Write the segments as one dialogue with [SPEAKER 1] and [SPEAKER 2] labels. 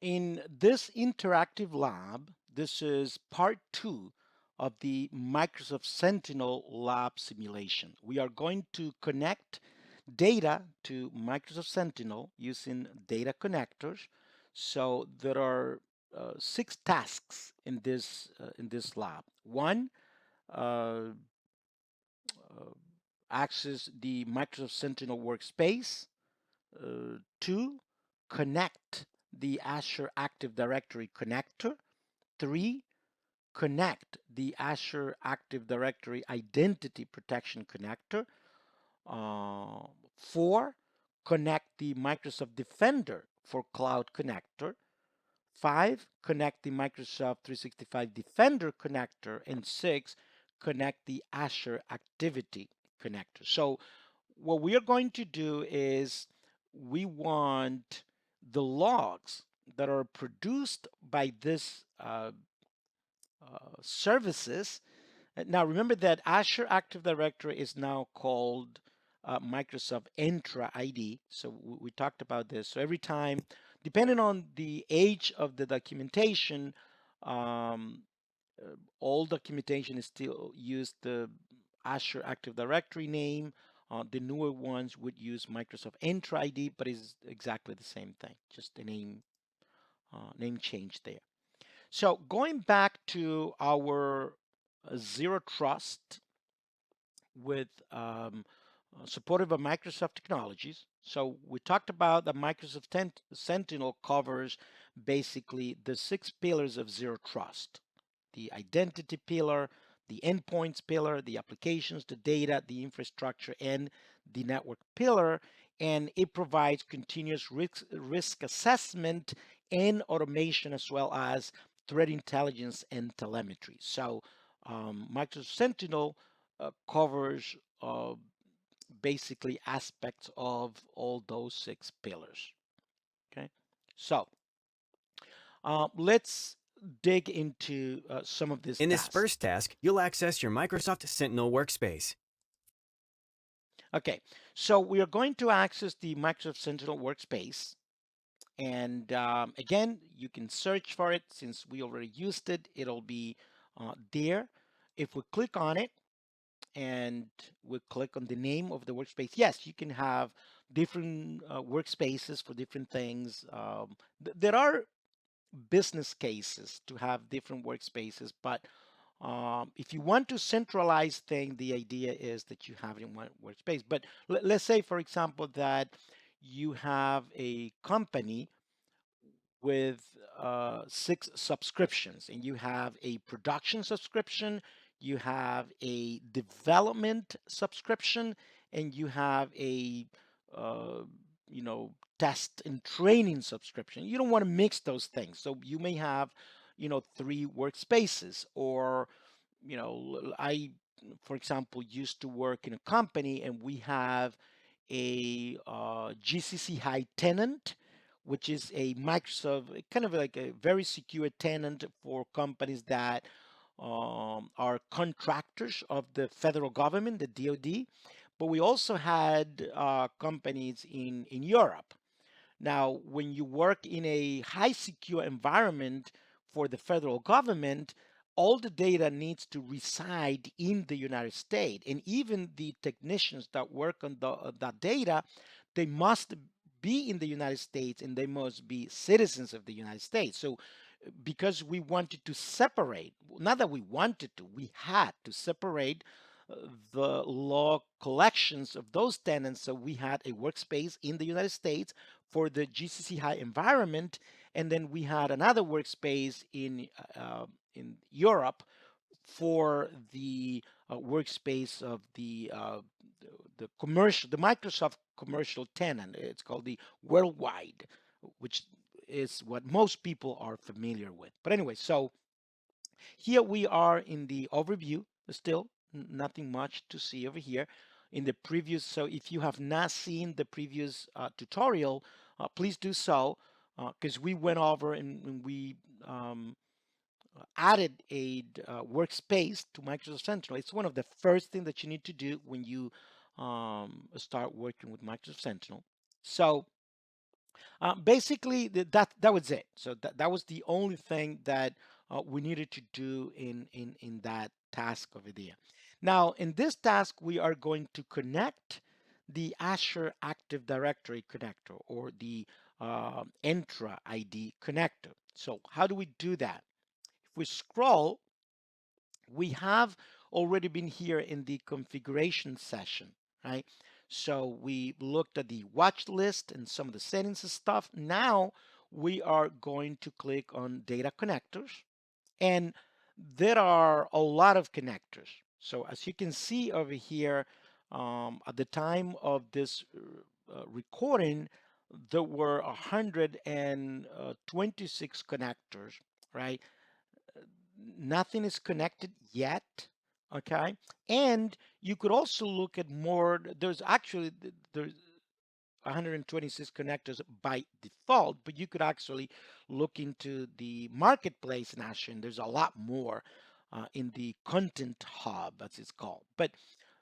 [SPEAKER 1] In this interactive lab, this is part 2 of the Microsoft Sentinel lab simulation. We are going to connect data to Microsoft Sentinel using data connectors. So there are 6 tasks in this lab. One, uh, access the Microsoft Sentinel workspace. 2, connect the Azure Active Directory connector. 3, connect the Azure Active Directory Identity Protection connector. 4, connect the Microsoft Defender for Cloud connector. 5, connect the Microsoft 365 Defender connector. And 6, connect the Azure Activity connector. So what we are going to do is we want the logs that are produced by this services. Now remember that Azure Active Directory is now called Microsoft Entra ID. So we talked about this. So every time, depending on the age of the documentation, um, all documentation is still use the Azure Active Directory name. The newer ones would use Microsoft Entra ID, but it's exactly the same thing, just the name change there. So going back to our Zero Trust with supported by Microsoft technologies. So we talked about that Microsoft Sentinel covers basically the 6 pillars of Zero Trust: the identity pillar, the endpoints pillar, the applications, the data, the infrastructure, and the network pillar. And it provides continuous risk assessment and automation, as well as threat intelligence and telemetry. So Microsoft Sentinel covers basically aspects of all those 6 pillars. Okay, so let's dig into some of these
[SPEAKER 2] In this
[SPEAKER 1] tasks.
[SPEAKER 2] first task, you'll access your Microsoft Sentinel workspace.
[SPEAKER 1] Okay, so we are going to access the Microsoft Sentinel workspace. And again, you can search for it since we already used it. It'll be there. If we click on it and we click on the name of the workspace, yes, you can have different workspaces for different things. There are business cases to have different workspaces, but if you want to centralize things, the idea is that you have it in one workspace. But let's say, for example, that you have a company with 6 subscriptions, and you have a production subscription, you have a development subscription, and you have a uh, test and training subscription. You don't want to mix those things, so you may have 3 workspaces. Or I, for example, used to work in a company, and we have a GCC High tenant, which is a Microsoft, kind of like a very secure tenant for companies that are contractors of the federal government, the DoD. But we also had companies in Europe. Now, when you work in a high secure environment for the federal government, all the data needs to reside in the United States. And even the technicians that work on that data, they must be in the United States, and they must be citizens of the United States. So because we wanted to separate, not that we wanted to, we had to separate the log collections of those tenants. So we had a workspace in the United States for the GCC High environment, and then we had another workspace in Europe for the workspace of the commercial, the Microsoft commercial tenant. It's called the worldwide, which is what most people are familiar with. But anyway, so here we are in the overview. Still nothing much to see over here in the previous. So if you have not seen the previous tutorial, please do so, because we went over and we added a workspace to Microsoft Sentinel. It's one of the first things that you need to do when you start working with Microsoft Sentinel. So Basically, that was it. So that was the only thing that we needed to do in that task over there. Now, in this task, we are going to connect the Azure Active Directory connector or the Entra ID connector. So how do we do that? If we scroll, we have already been here in the configuration session, right? So we looked at the watch list and some of the settings and stuff. Now we are going to click on data connectors, and there are a lot of connectors. So as you can see over here, at the time of this recording, there were 126 connectors, right? Nothing is connected yet, okay? And you could also look at more. There's actually there's 126 connectors by default, but you could actually look into the marketplace in Azure, and there's a lot more in the content hub, as it's called. But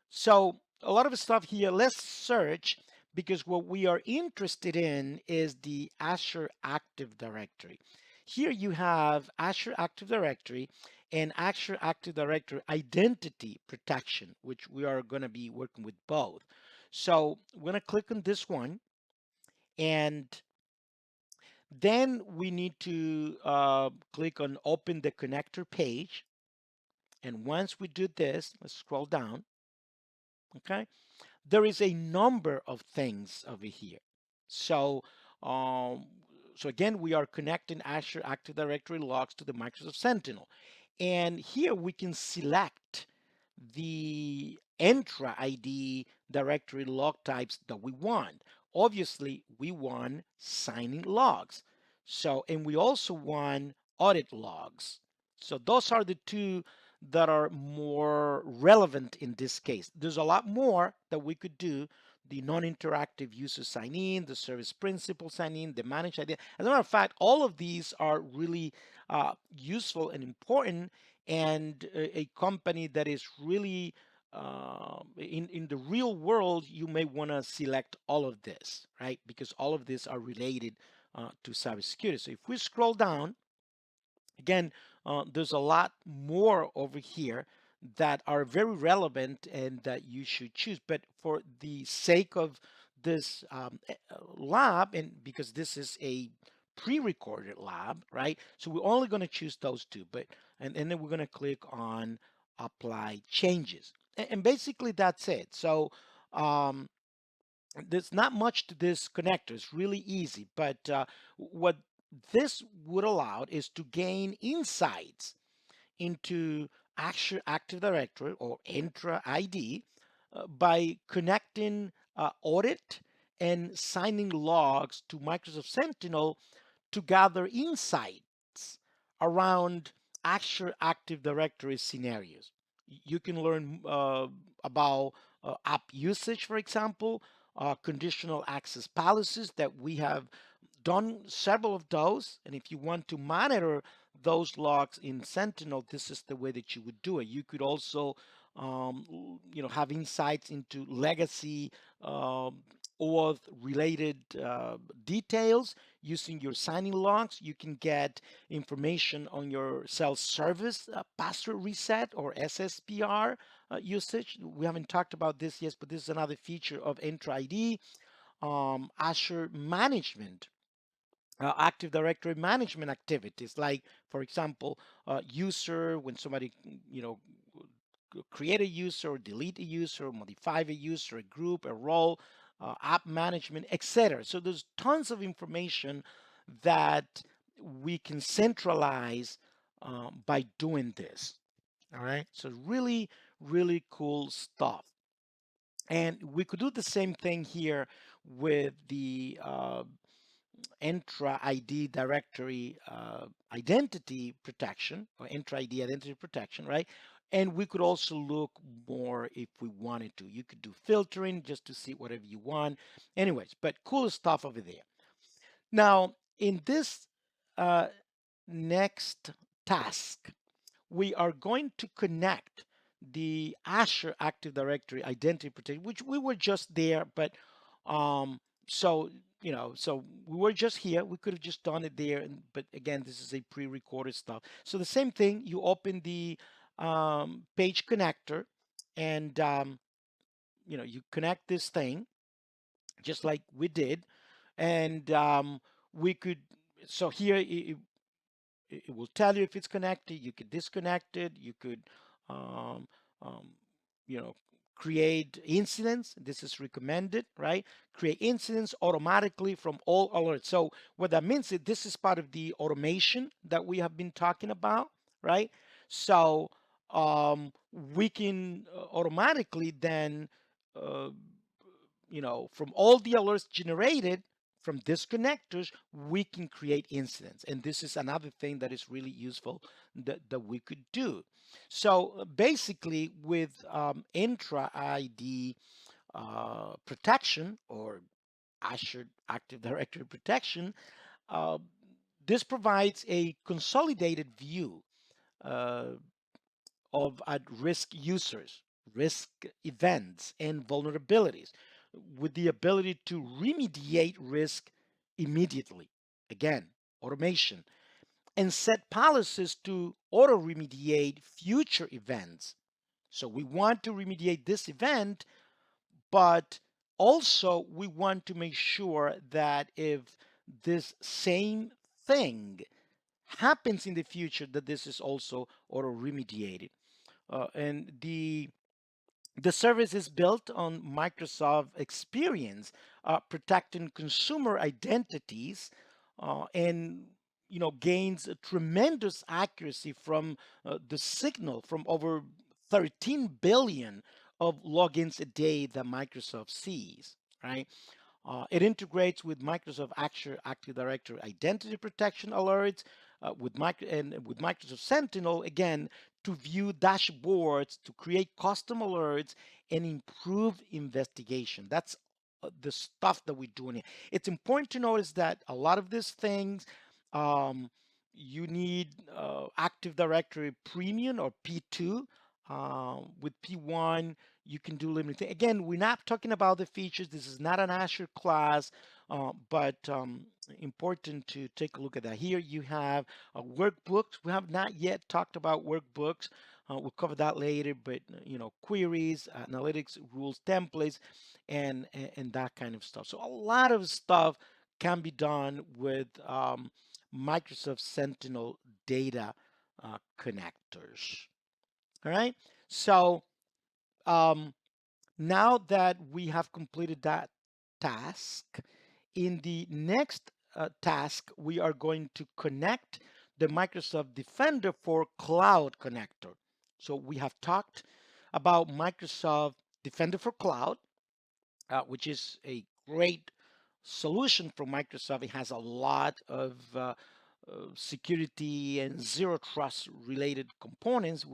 [SPEAKER 1] so a lot of stuff here. Let's search, because what we are interested in is the Azure Active Directory. Here you have Azure Active Directory and Azure Active Directory Identity Protection, which we are going to be working with both. So we're going to click on this one, and then we need to click on Open the Connector page. And once we do this, let's scroll down. Okay, there is a number of things over here. So, um, so again, we are connecting Azure Active Directory logs to the Microsoft Sentinel. And here we can select the Entra ID directory log types that we want. Obviously, we want signing logs. So, and we also want audit logs. So those are the two that are more relevant in this case. There's a lot more that we could do. The non-interactive user sign in, the service principal sign in, the managed ID. As a matter of fact, all of these are really useful and important, and a company that is really in the real world, you may want to select all of this, right? Because all of these are related to cybersecurity. So if we scroll down, again, there's a lot more over here that are very relevant and that you should choose. But for the sake of this lab, and because this is a pre-recorded lab, right? So we're only going to choose those two. But and then we're going to click on Apply Changes, and basically that's it. So um, there's not much to this connector. It's really easy, but what this would allow is to gain insights into Azure Active Directory or Entra ID by connecting audit and signing logs to Microsoft Sentinel to gather insights around Azure Active Directory scenarios. You can learn about app usage, for example, conditional access policies that we have done several of those. And if you want to monitor those logs in Sentinel, this is the way that you would do it. You could also, have insights into legacy OAuth related details using your signing logs. You can get information on your self-service password reset or SSPR usage. We haven't talked about this yet, but this is another feature of Entra ID. Azure management, Active Directory management activities, like, for example, user, when somebody, create a user or delete a user, or modify a user, a group, a role, app management, etc. So there's tons of information that we can centralize by doing this. All right. So really, really cool stuff. And we could do the same thing here with the Entra ID directory identity protection, or Entra ID identity protection, right? And we could also look more if we wanted to. You could do filtering just to see whatever you want. Anyways, but cool stuff over there. Now, in this uh, next task, we are going to connect the Azure Active Directory identity protection, which we were just there, but so So we were just here. We could have just done it there, but again, this is a pre-recorded stuff. So the same thing. You open the page connector, and you connect this thing just like we did, and we could. So here it will tell you if it's connected. You could disconnect it. You could, um, um, you know, create incidents. This is recommended, right? Create incidents automatically from all alerts. So what that means is this is part of the automation that we have been talking about, right? So we can automatically then, uh, from all the alerts generated from disconnectors, we can create incidents. And this is another thing that is really useful that we could do. So basically, with intra ID protection or Azure Active Directory protection, uh, this provides a consolidated view uh, of at-risk users, risk events, and vulnerabilities with the ability to remediate risk immediately. Again, automation, and set policies to auto remediate future events. So we want to remediate this event, but also we want to make sure that if this same thing happens in the future, that this is also auto remediated. And the service is built on Microsoft experience, protecting consumer identities, and gains a tremendous accuracy from the signal from over 13 billion of logins a day that Microsoft sees, right? It integrates with Microsoft Active Directory identity protection alerts, with Microsoft Sentinel again to view dashboards, to create custom alerts, and improve investigation. That's the stuff that we're doing here. It's important to notice that a lot of these things, um, you need Active Directory Premium or P2. With P1, you can do limited things. Again, we're not talking about the features. This is not an Azure class, but important to take a look at that. Here you have workbooks. We have not yet talked about workbooks. We'll cover that later, but queries, analytics, rules, templates, and that kind of stuff. So a lot of stuff can be done with Microsoft Sentinel data connectors. All right. So um, now that we have completed that task, in the next task, we are going to connect the Microsoft Defender for Cloud connector. So we have talked about Microsoft Defender for Cloud, which is a great solution from Microsoft. It has a lot of security and zero trust related components.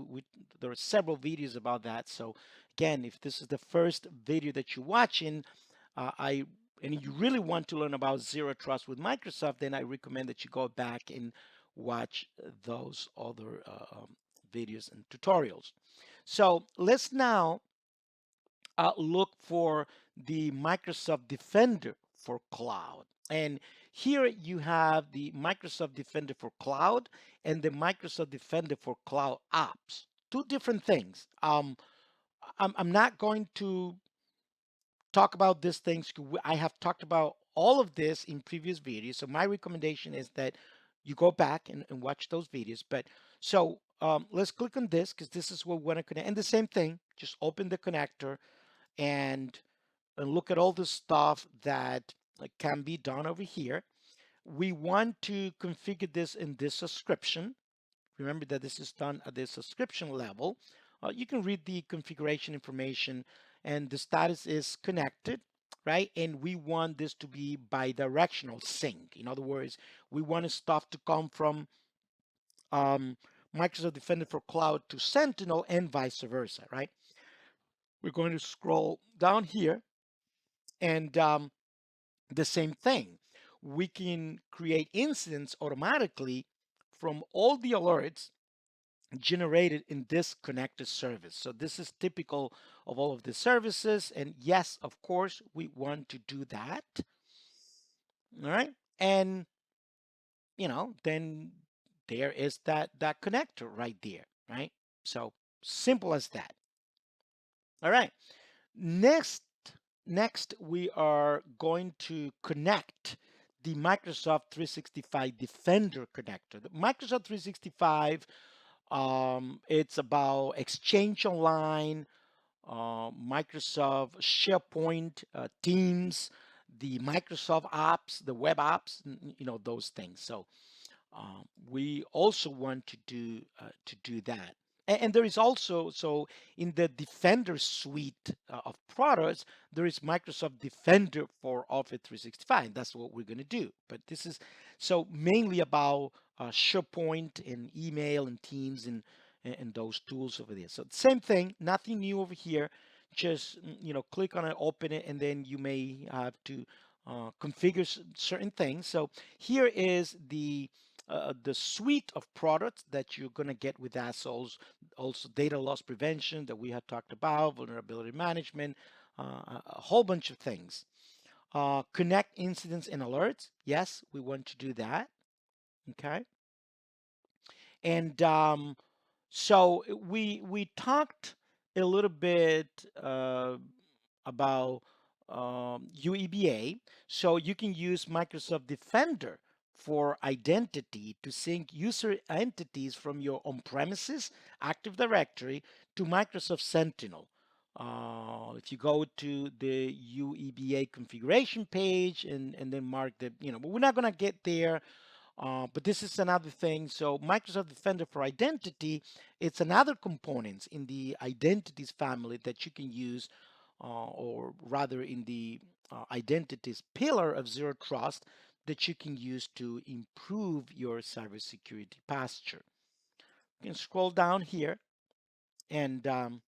[SPEAKER 1] There are several videos about that. So again, if this is the first video that you're watching, I and you really want to learn about zero trust with Microsoft, then I recommend that you go back and watch those other videos and tutorials. So let's now look for the Microsoft Defender for Cloud. And here you have the Microsoft Defender for Cloud and the Microsoft Defender for Cloud Apps. Two different things. I'm not going to talk about these things. I have talked about all of this in previous videos. So my recommendation is that you go back and watch those videos. But so let's click on this because this is what we want to connect. And the same thing, just open the connector and look at all the stuff that can be done over here. We want to configure this in this subscription. Remember that this is done at the subscription level. You can read the configuration information and the status is connected, right? And we want this to be bidirectional sync. In other words, we want stuff to come from um, Microsoft Defender for Cloud to Sentinel and vice versa, right? We're going to scroll down here and the same thing. We can create incidents automatically from all the alerts generated in this connected service. So this is typical of all of the services. And yes, of course, we want to do that. All right. And, then there is that connector right there, right? So simple as that. All right. Next, next we are going to connect the Microsoft 365 Defender connector. The Microsoft 365, it's about Exchange Online, Microsoft SharePoint, Teams, the Microsoft apps, the web apps, those things. So we also want to do that. And there is also, so in the Defender suite of products, there is Microsoft Defender for Office 365. That's what we're going to do. But this is so mainly about SharePoint and email and Teams and those tools over there. So same thing, nothing new over here. Just click on it, open it, and then you may have to configure certain things. So here is the suite of products that you're going to get with ASOS, also data loss prevention that we had talked about, vulnerability management, a whole bunch of things. Connect incidents and alerts. Yes, we want to do that. Okay. And so we talked a little bit about UEBA. So you can use Microsoft Defender for identity to sync user entities from your on-premises Active Directory to Microsoft Sentinel. If you go to the UEBA configuration page and then mark the, but we're not going to get there, but this is another thing. So Microsoft Defender for Identity, it's another component in the identities family that you can use, or rather in the identities pillar of Zero Trust that you can use to improve your cybersecurity posture. You can scroll down here and all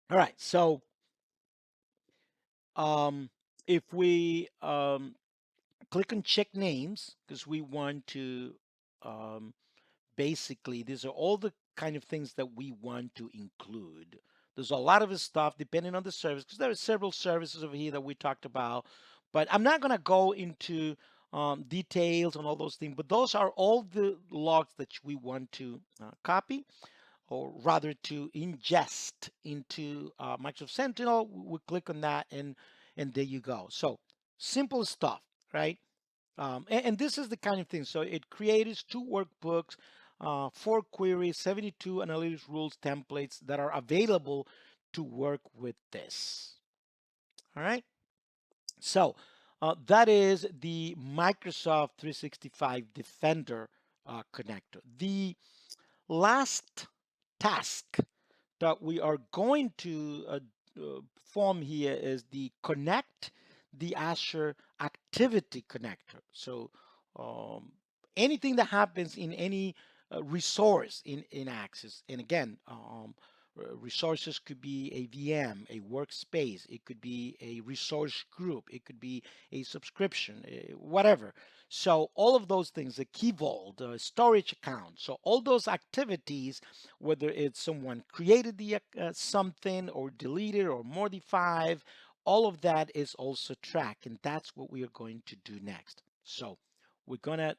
[SPEAKER 1] right. So um, if we click on check names, because we want to um, basically, these are all the kind of things that we want to include. There's a lot of stuff depending on the service, because there are several services over here that we talked about, but I'm not going to go into details on all those things, but those are all the logs that we want to copy, or rather to ingest into Microsoft Sentinel. We click on that, and there you go. So simple stuff, right? And this is the kind of thing. So it creates 2 workbooks, 4 queries, 72 analytics rules templates that are available to work with this. All right. So that is the Microsoft 365 Defender connector. The last task that we are going to form here is the connect the Azure activity connector. So um, anything that happens in any resource in Access, and again, resources could be a VM, a workspace, it could be a resource group, it could be a subscription, whatever. So all of those things, the key vault, storage account, so all those activities, whether it's someone created the something or deleted or modified, all of that is also tracked, and that's what we are going to do next. So we're going to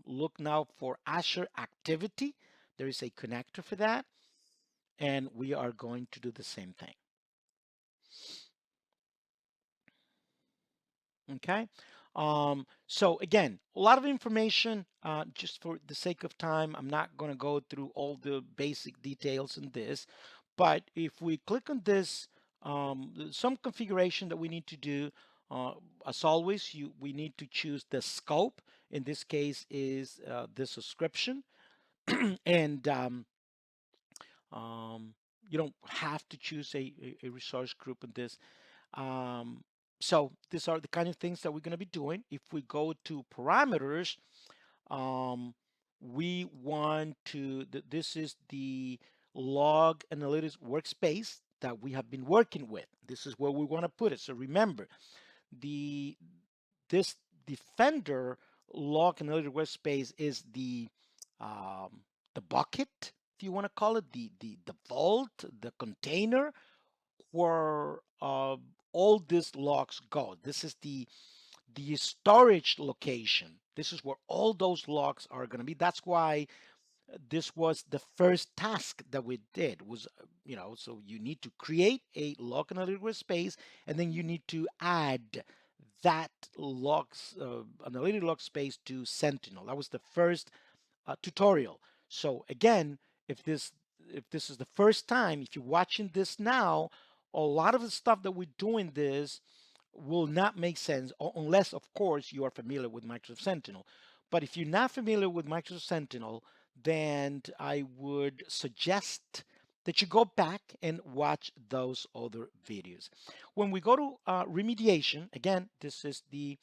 [SPEAKER 1] look now for Azure Activity. There is a connector for that, and we are going to do the same thing. Okay. So again, a lot of information. Just for the sake of time, I'm not going to go through all the basic details in this, but if we click on this, some configuration that we need to do. Uh, as always, we need to choose the scope. In this case, is the subscription, and um, you don't have to choose a resource group in this. Um, so these are the kind of things that we're going to be doing. If we go to parameters, um, we want to, this is the log analytics workspace that we have been working with. This is where we want to put it. So remember, the this Defender log analytics workspace is the bucket, if you want to call it, the vault, the container where all these logs go. This is the storage location. This is where all those logs are going to be. That's why this was the first task that we did was, so you need to create a log analytical space, and then you need to add that logs analytic log space to Sentinel. That was the first tutorial. So again, if this if this is the first time, if you're watching this now, a lot of the stuff that we're doing this will not make sense unless, of course, you are familiar with Microsoft Sentinel. But if you're not familiar with Microsoft Sentinel, then I would suggest that you go back and watch those other videos. When we go to remediation, again, this is the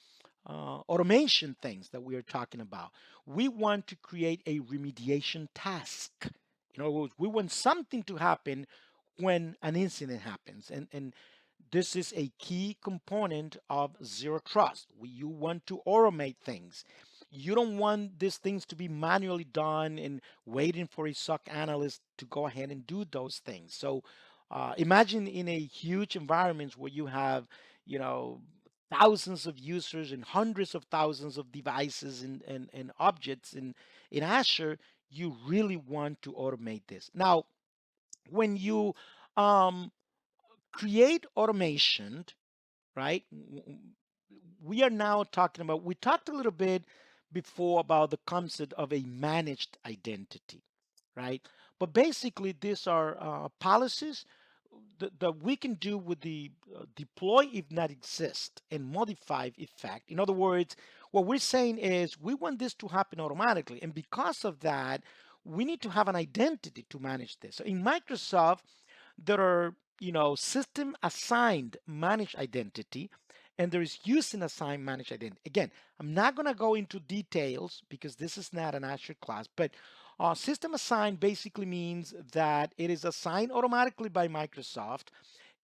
[SPEAKER 1] automation things that we are talking about. We want to create a remediation task. In other words, we want something to happen when an incident happens. And this is a key component of zero trust. You want to automate things. You don't want these things to be manually done and waiting for a SOC analyst to go ahead and do those things. So imagine in a huge environment where you have, you know, thousands of users and hundreds of thousands of devices and objects in Azure, you really want to automate this. Now, when you um, create automation, right? We are now talking about, we talked a little bit before about the concept of a managed identity, right? But basically, these are policies that we can do with the deploy if not exist and modify if fact. In other words, what we're saying is we want this to happen automatically. And because of that, we need to have an identity to manage this. So in Microsoft, there are, system assigned managed identity, and there is using assigned managed identity. Again, I'm not going to go into details because this is not an Azure class, but system assigned basically means that it is assigned automatically by Microsoft.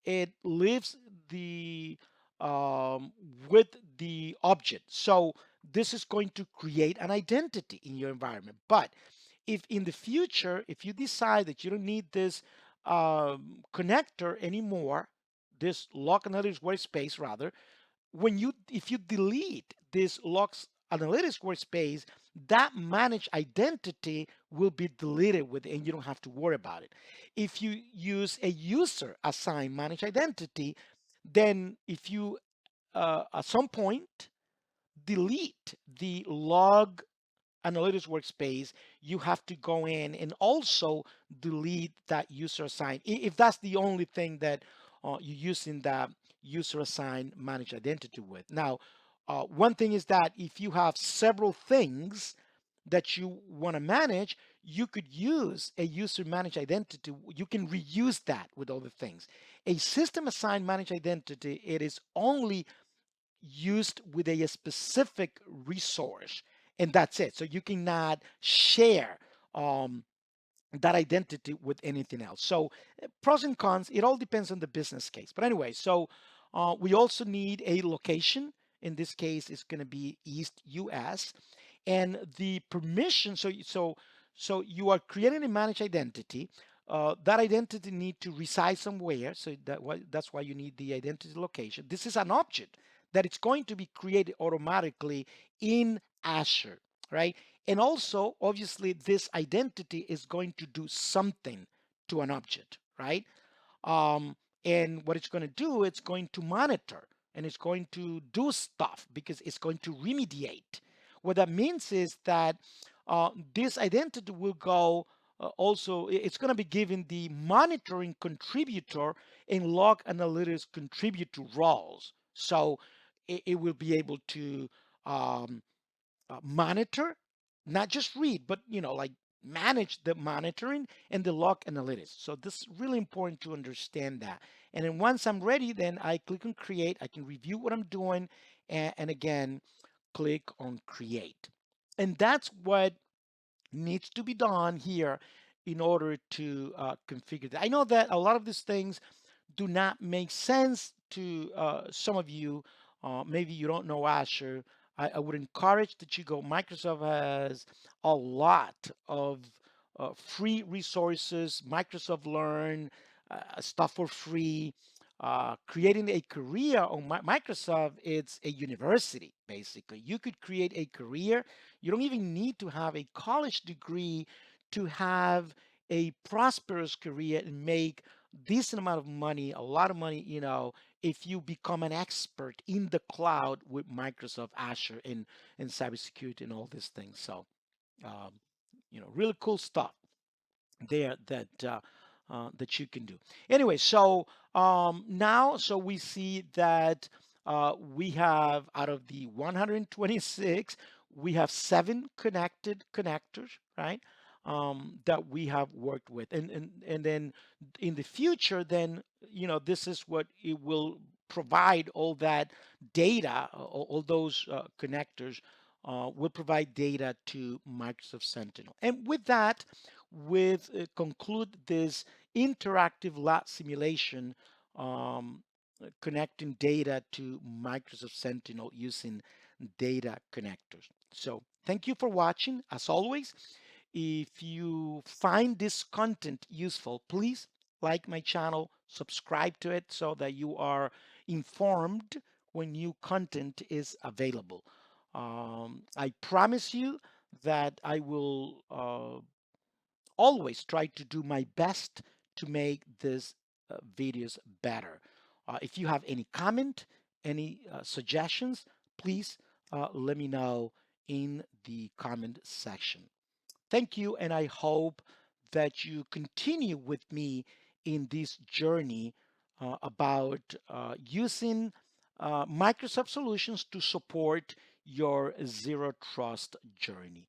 [SPEAKER 1] It lives the with the object. So this is going to create an identity in your environment. But if in the future, if you decide that you don't need this connector anymore, this log analytics workspace rather, when you if you delete this logs analytics workspace, that managed identity will be deleted with and you don't have to worry about it. If you use a user assigned managed identity, then if you at some point delete the log analytics workspace, you have to go in and also delete that user assigned. If that's the only thing that you're using that user assigned managed identity with. Now, one thing is that if you have several things that you want to manage, you could use a user managed identity. You can reuse that with other things. A system assigned managed identity, it is only used with a specific resource, and that's it. So you cannot share um, that identity with anything else. So pros and cons, it all depends on the business case. But anyway, so we also need a location. In this case, it's going to be East US, and the permission. So you are creating a managed identity. That identity need to reside somewhere. So that's why you need the identity location. This is an object that it's going to be created automatically in Azure, right? And also, obviously, this identity is going to do something to an object, right? Um, and what it's going to do, it's going to monitor and it's going to do stuff because it's going to remediate. What that means is that this identity will go also, it's going to be given the monitoring contributor and log analytics contributor roles. So it will be able to um, monitor, not just read, but like manage the monitoring and the log analytics. So this is really important to understand that. And then once I'm ready, then I click on create. I can review what I'm doing, and again, click on create. And that's what needs to be done here in order to configure that. I know that a lot of these things do not make sense to some of you. Maybe you don't know Azure. I would encourage that you go. Microsoft has a lot of free resources. Microsoft Learn stuff for free. creating a career on Microsoft, it's a university, basically. You could create a career. You don't even need to have a college degree to have a prosperous career and make decent amount of money, a lot of money, if you become an expert in the cloud with Microsoft Azure and cybersecurity and all these things. So, um, really cool stuff there that you can do. Anyway, so now, so we see that we have out of the 126, we have 7 connected connectors, right? That we have worked with, and then in the future, then this is what it will provide. All that data, all those connectors will provide data to Microsoft Sentinel. And with that, with conclude this interactive lab simulation, um, connecting data to Microsoft Sentinel using data connectors. So thank you for watching. As always, if you find this content useful, please like my channel, subscribe to it so that you are informed when new content is available. I promise you that I will always try to do my best to make these videos better. If you have any comment, any suggestions, please let me know in the comment section. Thank you, and I hope that you continue with me in this journey about using Microsoft solutions to support your zero trust journey.